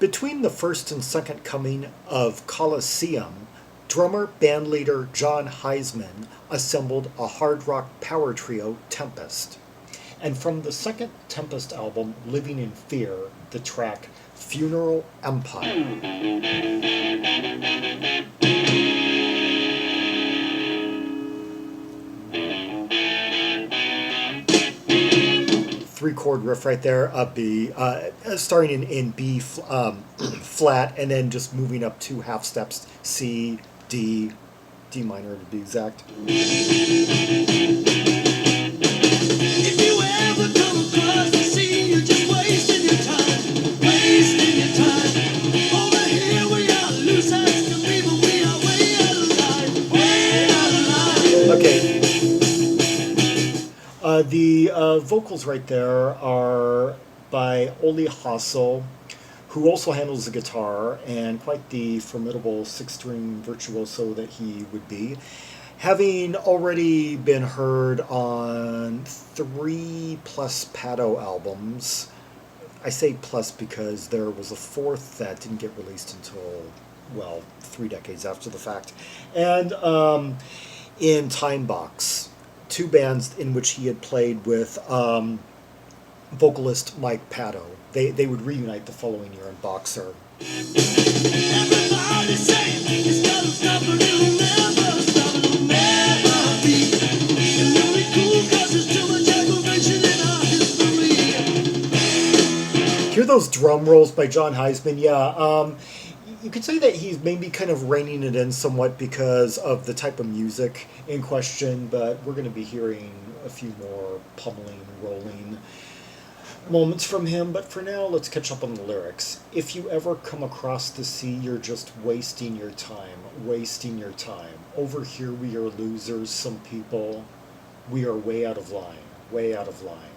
Between the first and second coming of Colosseum, drummer bandleader Jon Hiseman assembled a hard rock power trio, Tempest. And from the second Tempest album, Living in Fear, the track Funeral Empire. Three-chord riff right there, a B, starting in B flat, and then just moving up two half steps, C, D, D minor to be exact. If you ever come across the sea, you're just wasting your time, wasting your time. Over here we are loose as can be, but we are way out of line, way out of line. Okay. The vocals right there are by Ollie Halsall, who also handles the guitar, and quite the formidable six-string virtuoso that he would be, having already been heard on 3+ Pato albums. I say plus because there was a fourth that didn't get released until, well, 3 decades after the fact. And in Time Box, 2 bands in which he had played with vocalist Mike Pato. They would reunite the following year in Boxer. Everybody saying it's gotta stop, but it'll never stop, it'll never be. And only cool 'cause there's too much aggravation in our history. Hear those drum rolls by Jon Hiseman? Yeah, you could say that he's maybe kind of reining it in somewhat because of the type of music in question, but we're going to be hearing a few more pummeling, rolling moments from him. But for now, let's catch up on the lyrics. If you ever come across the sea, you're just wasting your time, wasting your time. Over here we are losers, some people. We are way out of line, way out of line.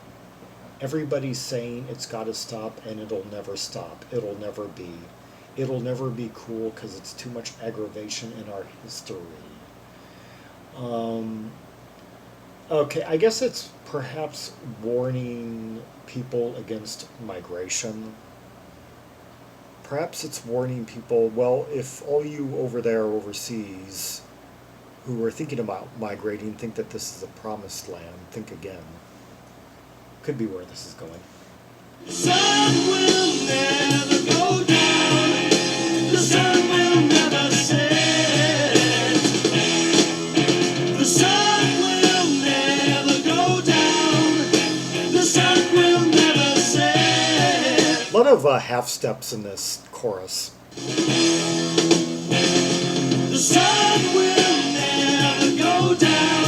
Everybody's saying it's got to stop, and it'll never stop. It'll never be. It'll never be cool because it's too much aggravation in our history. Okay, I guess it's perhaps warning people against migration. Perhaps it's warning people, well, if all you over there overseas who are thinking about migrating think that this is a promised land, think again. Could be where this is going. The sun will never go down. The sun will never set. The sun will never go down. The sun will never set. A lot of half steps in this chorus. The sun will never go down.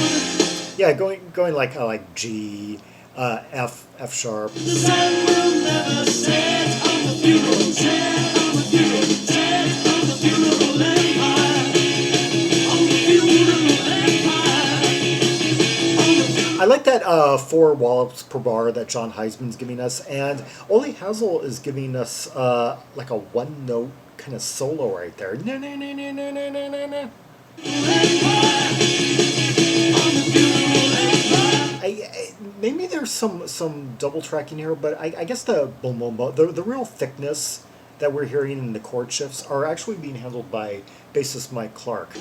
Yeah, going like G, F sharp. The sun will never set on the funeral, set on the funeral, set on the funeral empire, on the funeral empire. I like that 4 wallops per bar that Jon Hiseman's giving us, and Ollie Halsall is giving us like a one-note kind of solo right there. Na na na na na na na na na. Maybe there's some double tracking here, but I guess the boom boom boom, the real thickness that we're hearing in the chord shifts are actually being handled by bassist Mike Clarke.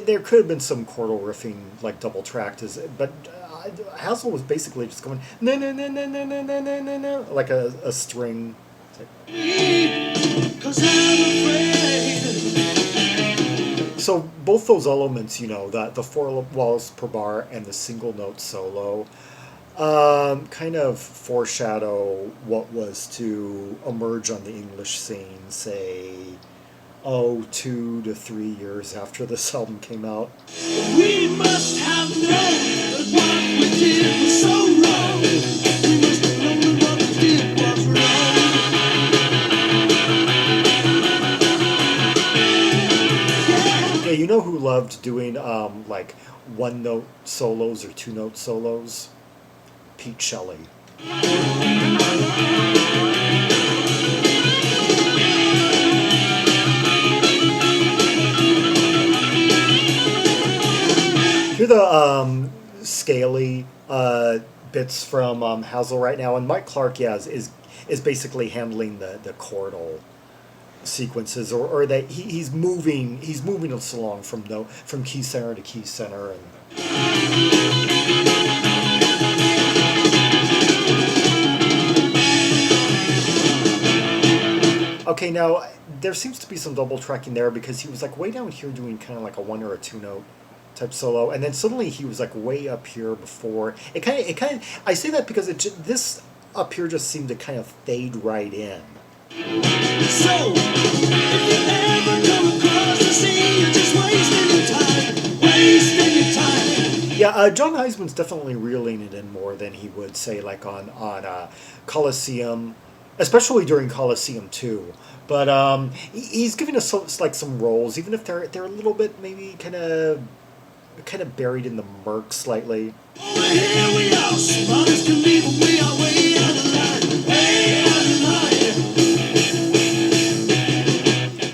There could have been some chordal riffing, like double tracked, but Halsall was basically just going na na na na na na na na na na, like a string. So both those elements, you know, the 4 wallops per bar and the single note solo, kind of foreshadow what was to emerge on the English scene, say, 2 to 3 years after this album came out. We must have known that what we did was so wrong. We must have known that what we did was wrong. Yeah, you know who loved doing like 1-note solos or 2-note solos? Pete Shelley. Hear the scaly bits from Halsall right now, and Mike Clarke, yeah, is basically handling the chordal sequences, or that he's moving us along from from key center to key center, and okay, now there seems to be some double tracking there because he was like way down here doing kind of like a one or a two note type solo, and then suddenly he was like way up here before. It kind of. I say that because this up here just seemed to kind of fade right in. So, if you ever come across the sea, you're just wasting your time. Yeah, Jon Hiseman's definitely reeling it in more than he would say like on Colosseum, especially during Colosseum 2. But he's giving us like some roles, even if they're a little bit maybe kind of buried in the murk slightly. Over here we are, smart as can be, but we are way out of line, way out of line.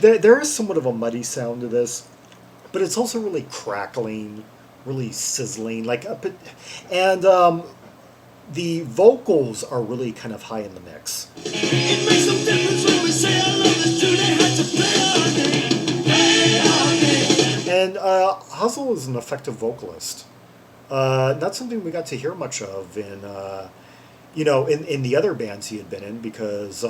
There is somewhat of a muddy sound to this, but it's also really crackling, really sizzling, and the vocals are really kind of high in the mix. It makes no difference when we say our love is true, they had to play our game. And Halsall is an effective vocalist. Not something we got to hear much of in the other bands he had been in because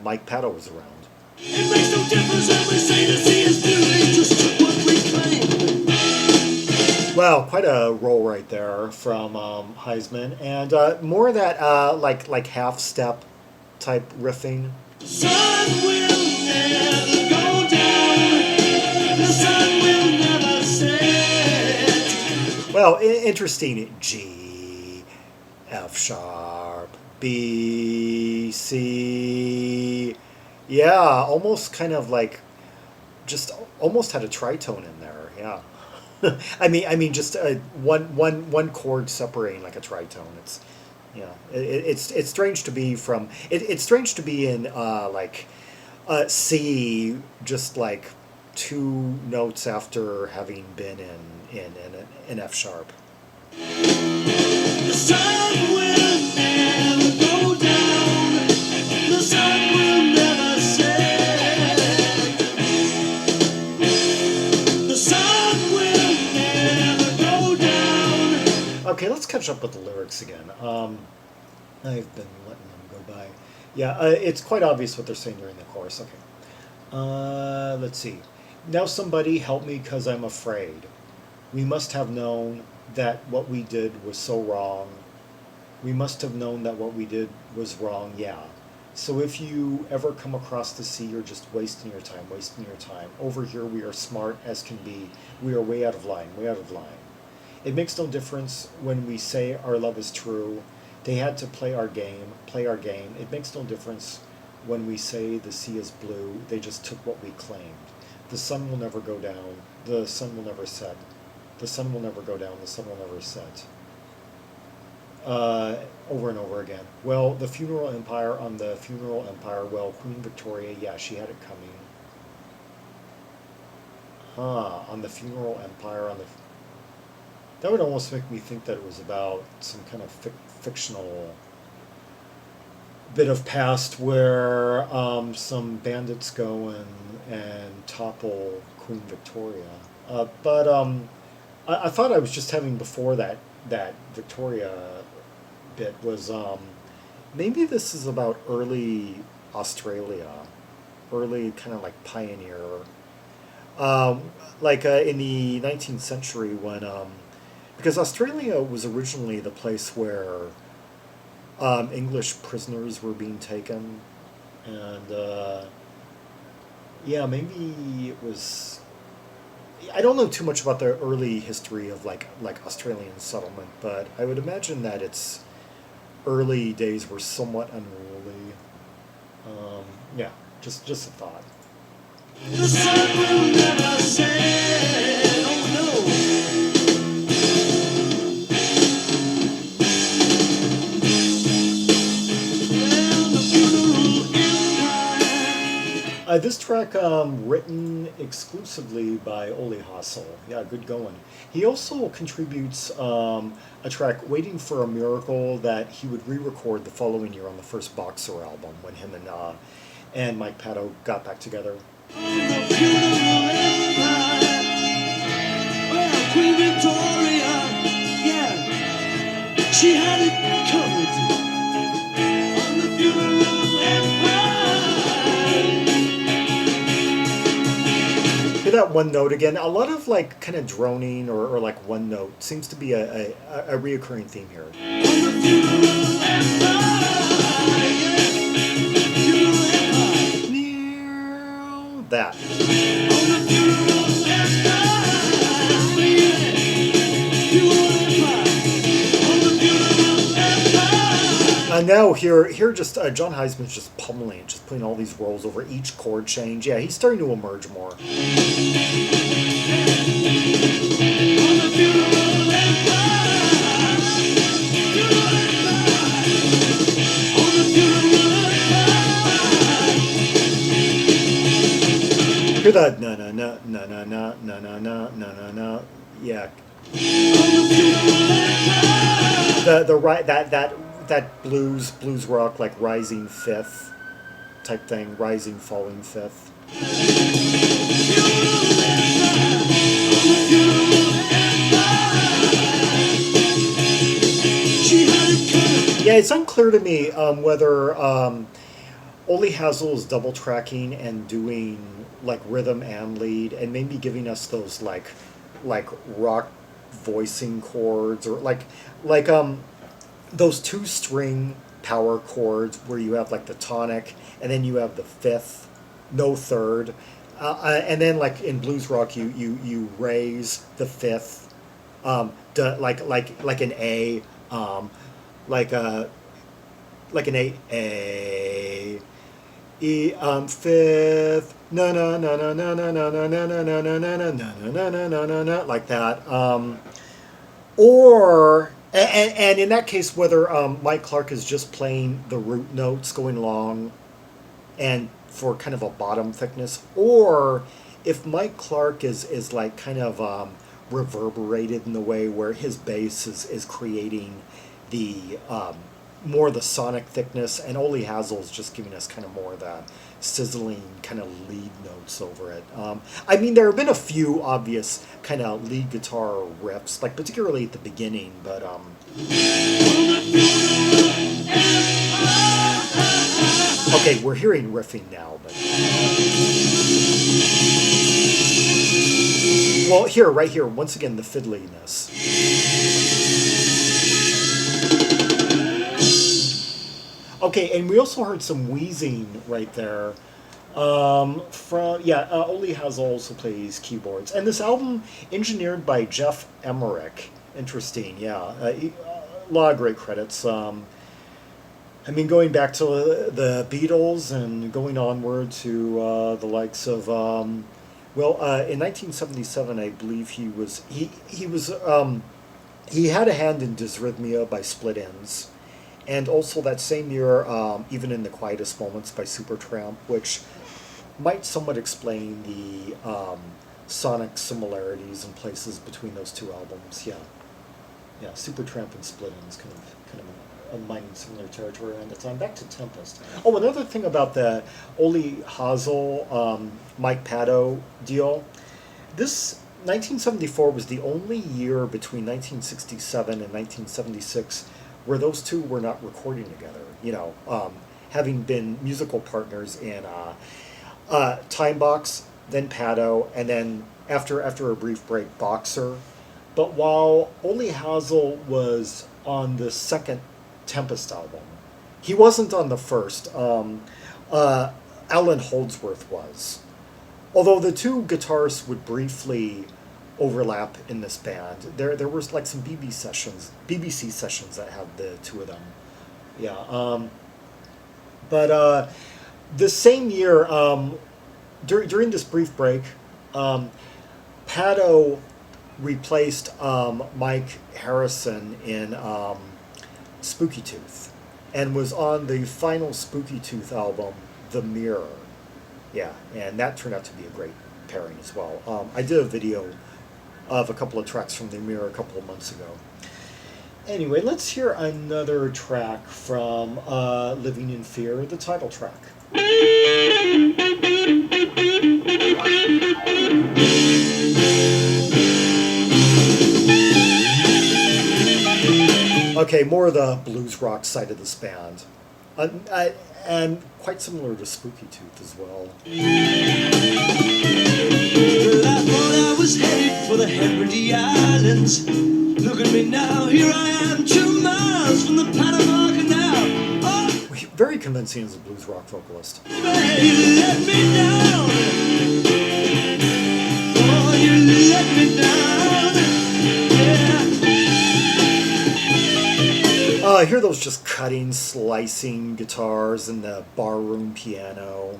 Mike Patto was around. It makes no difference when we say the sea is blue, they just took what we claim. Wow, quite a roll right there from Hiseman, and more of that like half step type riffing. The sun will never go down, the sun will never set. Well, interesting. G, F sharp, B, C. Yeah, almost kind of like just almost had a tritone in there. Yeah. I mean, just one chord separating like a tritone. It's strange to be from. It's strange to be in C, just like two notes after having been in F sharp. The sun will never go down, the sun will never set. The sun will never go down. Okay, let's catch up with the lyrics again. I've been letting them go by. Yeah, it's quite obvious what they're saying during the chorus. Okay. Let's see. Now somebody help me 'cause I'm afraid. We must have known that what we did was so wrong. We must have known that what we did was wrong, yeah. So if you ever come across the sea, you're just wasting your time, wasting your time. Over here we are smart as can be. We are way out of line, way out of line. It makes no difference when we say our love is true. They had to play our game, play our game. It makes no difference when we say the sea is blue. They just took what we claimed. The sun will never go down. The sun will never set. The sun will never go down. The sun will never set. Over and over again. Well, the funeral empire on the funeral empire. Well, Queen Victoria, yeah, she had it coming. On the funeral empire, that would almost make me think that it was about some kind of fictional bit of past where some bandits go and topple Queen Victoria. But I thought I was just having before that Victoria bit was maybe this is about early Australia, early kind of like pioneer, in the 19th century when because Australia was originally the place where English prisoners were being taken, and yeah, maybe it was. I don't know too much about the early history of like Australian settlement, but I would imagine that its early days were somewhat unruly. Yeah, just a thought. The sun will never set. Oh no. This track written exclusively by Ollie Halsall. Yeah, good going. He also contributes a track, Waiting for a Miracle, that he would re-record the following year on the first Boxer album when him and Mike Patto got back together. On the funeral empire, well, Queen Victoria, yeah, she had it covered. On the funeral empire. Hear that one note again? A lot of like kind of droning or like one note seems to be a reoccurring theme here. On the funeral empire, yeah, funeral empire. That. On the funeral empire, yeah, funeral empire. On the funeral empire. Now here just Jon Hiseman's just pummeling, just putting all these rolls over each chord change. Yeah, he's starting to emerge more. On the funeral empire, funeral empire. On the funeral empire. Hear that na na na na na na na na na na na. Yeah. On the funeral empire. The right that blues rock like rising fifth type thing, rising falling fifth. Yeah, it's unclear to me whether Ollie Halsall is double tracking and doing like rhythm and lead, and maybe giving us those like rock voicing chords, or like those 2-string power chords where you have like the tonic and then you have the fifth, no third, and then like in blues rock you raise the fifth, like an A, like an A E fifth, na na na na na na na na na na na na na na na na na na, like that, or and in that case, whether Mike Clarke is just playing the root notes going along and for kind of a bottom thickness, or if Mike Clarke is like kind of reverberated in the way where his bass is creating the more the sonic thickness, and Ollie Halsall is just giving us kind of more of that sizzling kind of lead notes over it. I mean, there have been a few obvious kind of lead guitar riffs, like particularly at the beginning, but okay, we're hearing riffing now, but well, right here, once again, the fiddliness. Okay, and we also heard some wheezing right there. Ollie Halsall also plays keyboards, and this album engineered by Geoff Emerick. Interesting, yeah. A lot of great credits. I mean, going back to the Beatles and going onward to the likes of in 1977, I believe he had a hand in Dysrhythmia by Split Enz. And also that same year, Even in the Quietest Moments by Supertramp, which might somewhat explain the sonic similarities and places between those two albums. Yeah, Supertramp and Split Enz kind of mining similar territory around the time. Back to Tempest. Oh, another thing about the Ollie Halsall, Mike Patto deal. This 1974 was the only year between 1967 and 1976 where those two were not recording together, having been musical partners in Timebox, then Patto, and then after a brief break, Boxer. But while Ollie Halsall was on the second Tempest album, he wasn't on the first. Alan Holdsworth was. Although the two guitarists would briefly overlap in this band. There was like some BBC sessions that had the two of them. Yeah. But the same year, during this brief break, Patto replaced Mike Harrison in Spooky Tooth, and was on the final Spooky Tooth album, The Mirror. Yeah, and that turned out to be a great pairing as well. I did a video of a couple of tracks from the Emerick a couple of months ago. Anyway, let's hear another track from Living in Fear, the title track. Okay, more of the blues rock side of this band. And quite similar to Spooky Tooth as well. Well, I thought I was headed for the Hebrides Islands. Look at me now, here I am, 2 miles from the Panama Canal. Oh, Very convincing as a blues rock vocalist. man, you let me down. Oh, you let me down. Yeah. I hear those just cutting, slicing guitars and the barroom piano.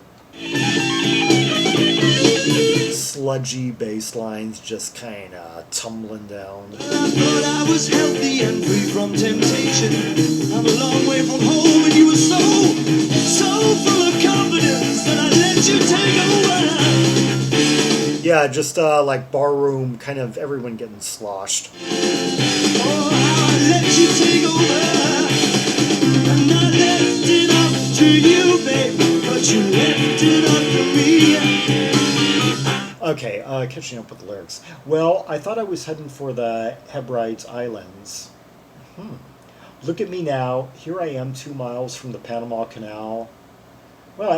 Sludgy bass lines just kind of tumbling down. I thought I was healthy and free from temptation. I'm a long way from home and you were so full of confidence that I let you take over. Yeah, just like barroom, kind of everyone getting sloshed. Oh, how I let you take over. And I left it up to you, babe, but you left it up to me. Okay, catching up with the lyrics. Well, I thought I was heading for the Hebrides Islands. Look at me now. Here I am 2 miles from the Panama Canal. Well,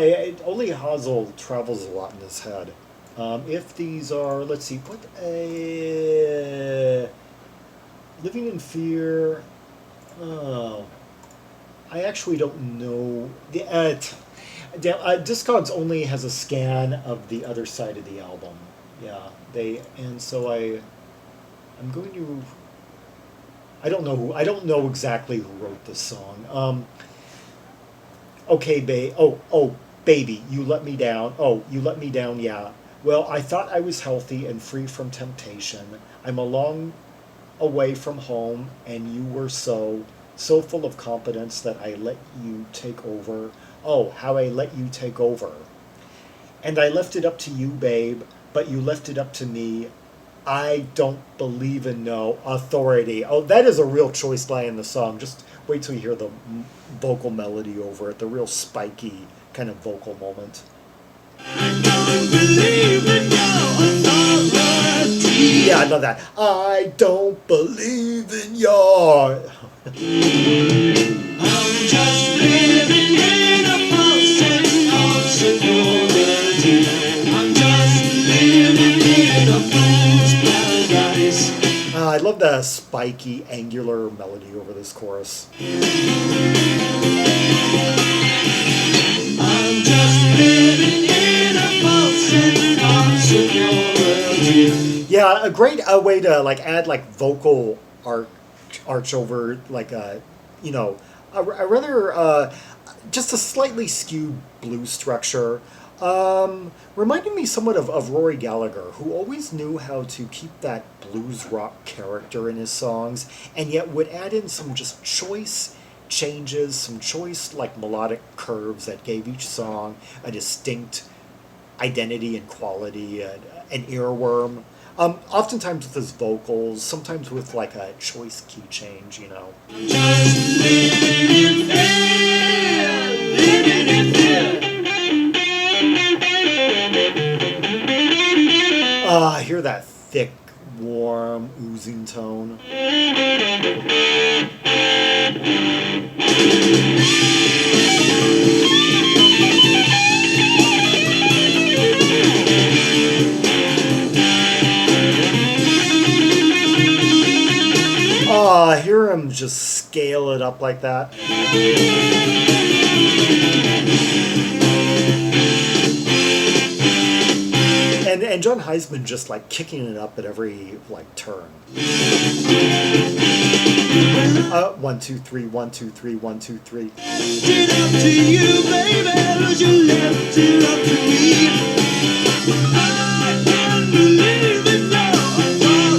only Halsall travels a lot in his head. If these are, let's see, what Living in Fear. Oh, I actually don't know. Discogs only has a scan of the other side of the album. Yeah, so I'm going to. I don't know exactly who wrote this song. Okay, baby, you let me down. Oh, you let me down. Yeah. Well, I thought I was healthy and free from temptation. I'm a long away from home, and you were so full of confidence that I let you take over. Oh, how I let you take over. And I left it up to you, babe, but you left it up to me. I don't believe in no authority. Oh, that is a real choice line in the song. Just wait till you hear the vocal melody over it, the real spiky kind of vocal moment. I don't believe in your authority. Yeah, I love that. I don't believe in your... I'm just living in a false sense of security. I'm just living in a fool's paradise. I love the spiky, angular melody over this chorus. I'm just living in a false sense of security. Yeah, a great way to like add like vocal arch over like a rather just a slightly skewed blues structure. Reminding me somewhat of Rory Gallagher, who always knew how to keep that blues rock character in his songs, and yet would add in some just choice changes, some choice like melodic curves that gave each song a distinct identity and quality, an earworm. Oftentimes with his vocals, sometimes with like a choice key change, you know. Just living in fear, living in fear. I hear that thick, warm, oozing tone. I hear him just scale it up like that. And Jon Hiseman just like kicking it up at every like turn. 1 2 3 1 2 3 1 2 3. Left it up to you, baby, 'cause you left it up to me. I can't believe in your authority.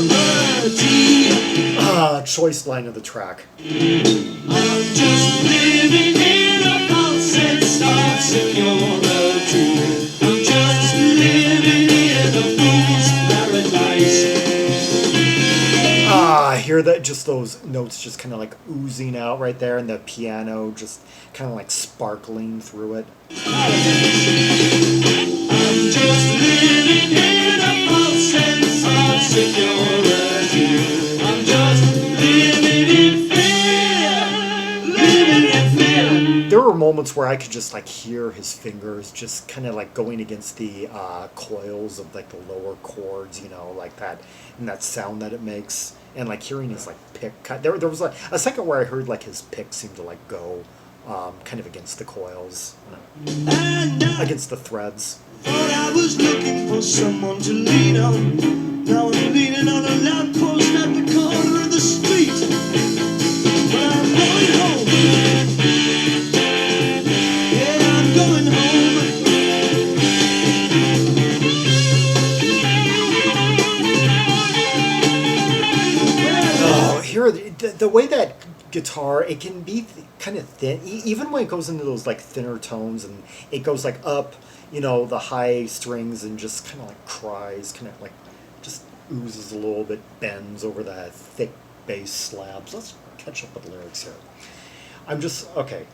Choice line of the track. I'm just living in a false sense of security. I'm just hear that, just those notes just kind of like oozing out right there, and the piano just kind of like sparkling through it. I'm just living in a false sense of security. I'm just living in fear, living in fear. There were moments where I could just like hear his fingers just kind of like going against the coils of like the lower chords, you know, like that, and that sound that it makes, and like hearing his like pick cut. There was like a second where I heard like his pick seem to like go kind of against the coils, And I against the threads. thought I was looking for someone to lean on. Now I'm leaning on a lamppost at the corner of the street. But I'm going home. Yeah, I'm going home. Oh, here the way that guitar, it can be kind of thin, even when it goes into those like thinner tones, and it goes like up, you know, the high strings, and just kind of like cries, kind of like just oozes a little bit, bends over the thick bass slabs. Let's catch up with the lyrics here. I'm just okay.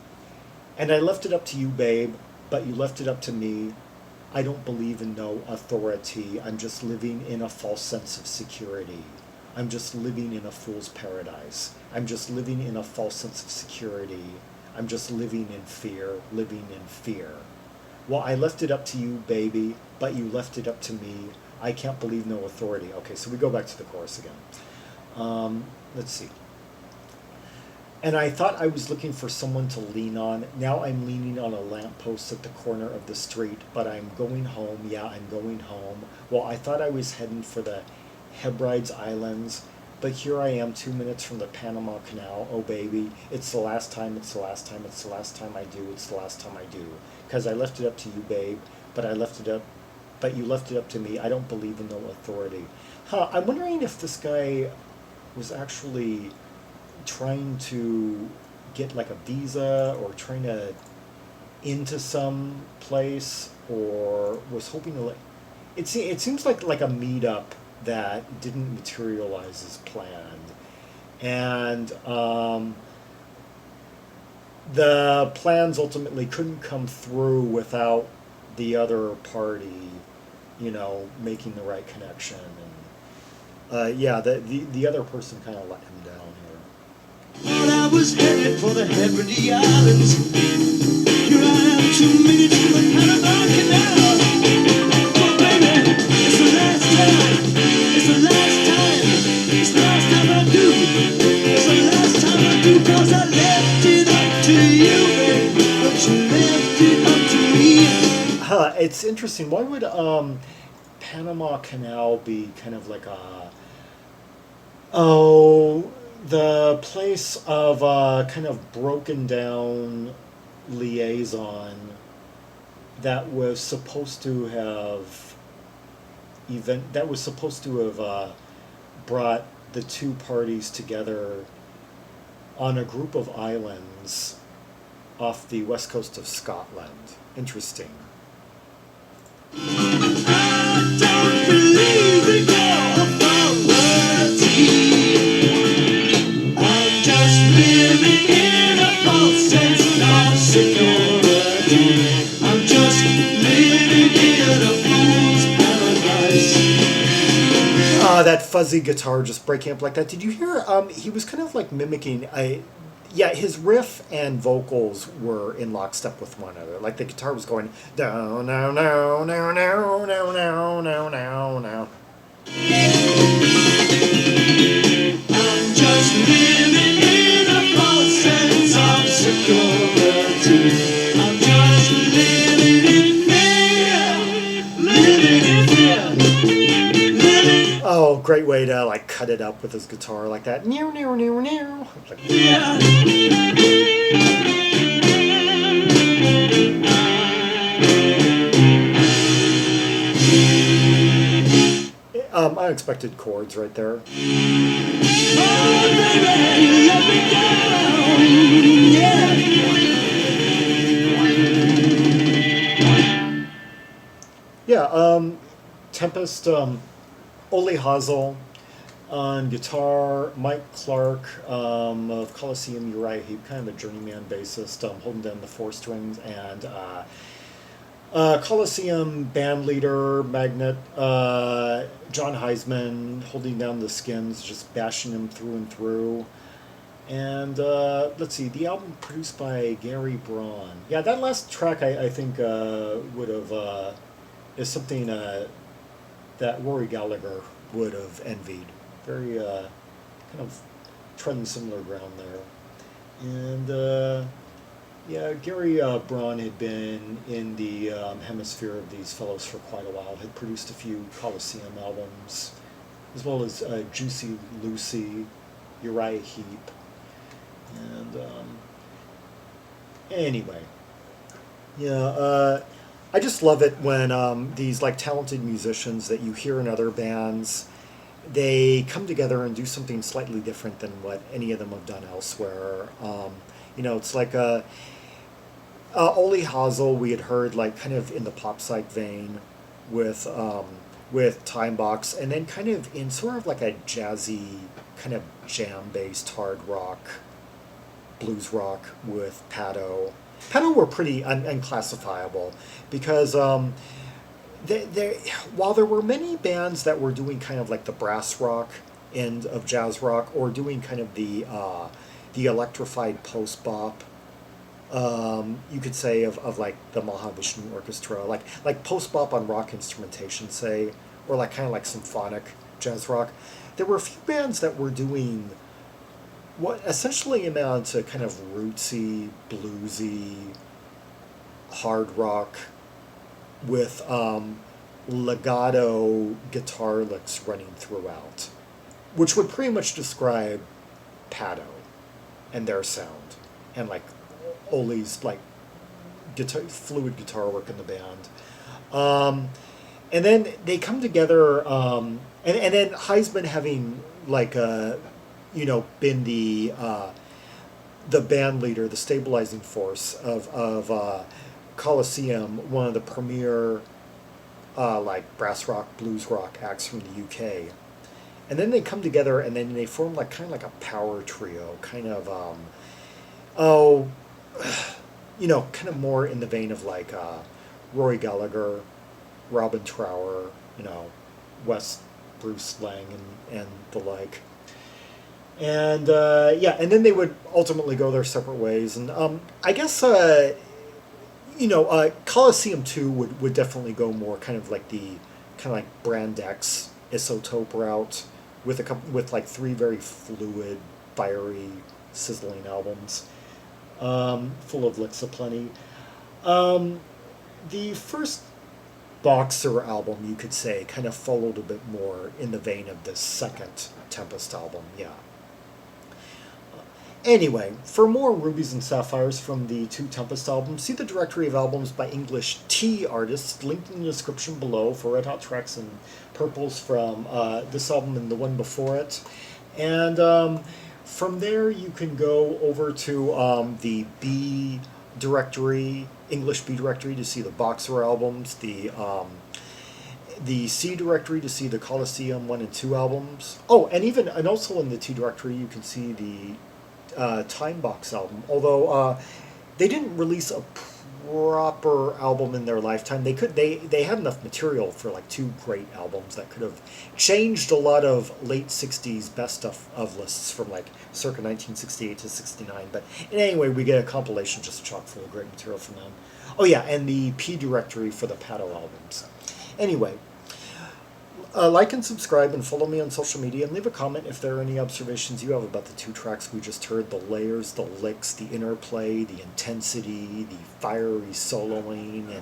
And I left it up to you, babe, but you left it up to me. I don't believe in no authority. I'm just living in a false sense of security. I'm just living in a fool's paradise. I'm just living in a false sense of security. I'm just living in fear, living in fear. Well, I left it up to you, baby, but you left it up to me. I can't believe no authority. Okay, so we go back to the chorus again. Let's see. And I thought I was looking for someone to lean on. Now I'm leaning on a lamppost at the corner of the street, but I'm going home. Yeah, I'm going home. Well, I thought I was heading for the Hebrides Islands, but here I am 2 minutes from the Panama Canal. Oh, baby, it's the last time, it's the last time, it's the last time I do, it's the last time I do. Because I left it up to you, babe, but you left it up to me. I don't believe in no authority. I'm wondering if this guy was actually trying to get like a visa, or trying to into some place, or was hoping to like it seems like a meetup that didn't materialize as planned, and the plans ultimately couldn't come through without the other party, you know, making the right connection, and yeah, the other person kind of let him down here. Thought I was headed for the Hebrides Islands. Here I am 2 minutes from the Panama Canal. Oh, baby, it's the last time. It's the last time. It's the last time I do. It's the last time I do, 'cause I left it up to you, baby, but you left it up to me. It's interesting. Why would Panama Canal be kind of like the place of kind of broken down liaison that was supposed to have brought the two parties together on a group of islands off the west coast of Scotland. Interesting. I don't believe in your authority. I'm just living in a false sense of security. I'm just living in a fool's paradise. That fuzzy guitar just breaking up like that. Did you hear? He was kind of like mimicking yeah, his riff and vocals were in lockstep with one another. Like the guitar was going down, now, now, now, now, now, now, now, now, now. I'm just living in a false sense of security. I'm just living in fear, living in fear, living Oh, great way to like cut it up with his guitar like that. Near, near, near, near. Like, in fear. unexpected chords right there. Oh, baby, you let me down. Yeah. Yeah, Tempest, Ollie Halsall, On guitar, Mike Clarke of Coliseum, Uriah Heep, kind of a journeyman bassist, holding down the four strings, and Coliseum band leader, Magnet, Jon Hiseman, holding down the skins, just bashing them through and through. And let's see, the album produced by Gerry, Bron. Yeah, that last track I think would have is something that Rory Gallagher would have envied. Very kind of treading similar ground there. And yeah, Gerry Bron had been in the hemisphere of these fellows for quite a while. Had produced a few Coliseum albums, as well as Juicy Lucy, Uriah Heep. And anyway, yeah, I just love it when these like talented musicians that you hear in other bands, they come together and do something slightly different than what any of them have done elsewhere. It's like Ollie Halsall we had heard like kind of in the pop psych vein with Time Box, and then kind of in sort of like a jazzy kind of jam based hard rock, blues rock with Pato. Pato were pretty unclassifiable because while there were many bands that were doing kind of like the brass rock end of jazz rock, or doing kind of the electrified post bop, you could say of like the Mahavishnu Orchestra, like post bop on rock instrumentation, say, or like kind of like symphonic jazz rock. There were a few bands that were doing what essentially amounted to kind of rootsy, bluesy, hard rock with legato guitar licks running throughout, which would pretty much describe Pato and their sound, and like Ollie's like fluid guitar work in the band. And then they come together, and then Hiseman having like been the band leader, the stabilizing force of Coliseum, one of the premier like brass rock, blues rock acts from the UK. And then they come together and then they form like kind of like a power trio, kind of kind of more in the vein of like Rory Gallagher, Robin Trower, West Bruce Lang and the like. And and then they would ultimately go their separate ways. And I guess Coliseum 2 would definitely go more kind of like the kind of like Brand X Isotope route with like three very fluid, fiery, sizzling albums, full of licks aplenty. The first Boxer album, you could say, kind of followed a bit more in the vein of the second Tempest album, yeah. Anyway, for more Rubies and Sapphires from the two Tempest albums, see the directory of albums by English T artists linked in the description below for red hot tracks and purples from this album and the one before it. And from there, you can go over to the B directory, English B directory, to see the Boxer albums, the C directory to see the Coliseum 1 and 2 albums. Oh, and also in the T directory, you can see the Time Box album, although they didn't release a proper album in their lifetime. They had enough material for like two great albums that could have changed a lot of late 60s best of lists from like circa 1968 to 69. But anyway, we get a compilation just chock full of great material from them. Oh yeah, and the P directory for the Pato albums. Anyway, like and subscribe and follow me on social media, and leave a comment if there are any observations you have about the two tracks we just heard: the layers, the licks, the interplay, the intensity, the fiery soloing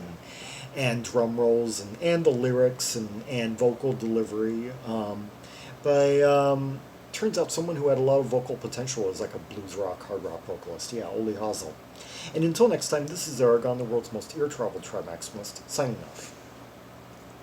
and drum rolls, and the lyrics and vocal delivery. Turns out someone who had a lot of vocal potential was like a blues rock, hard rock vocalist. Yeah, Ollie Halsall. And until next time, this is Zaragon, the world's most ear-traveled tri-maximalist, signing off.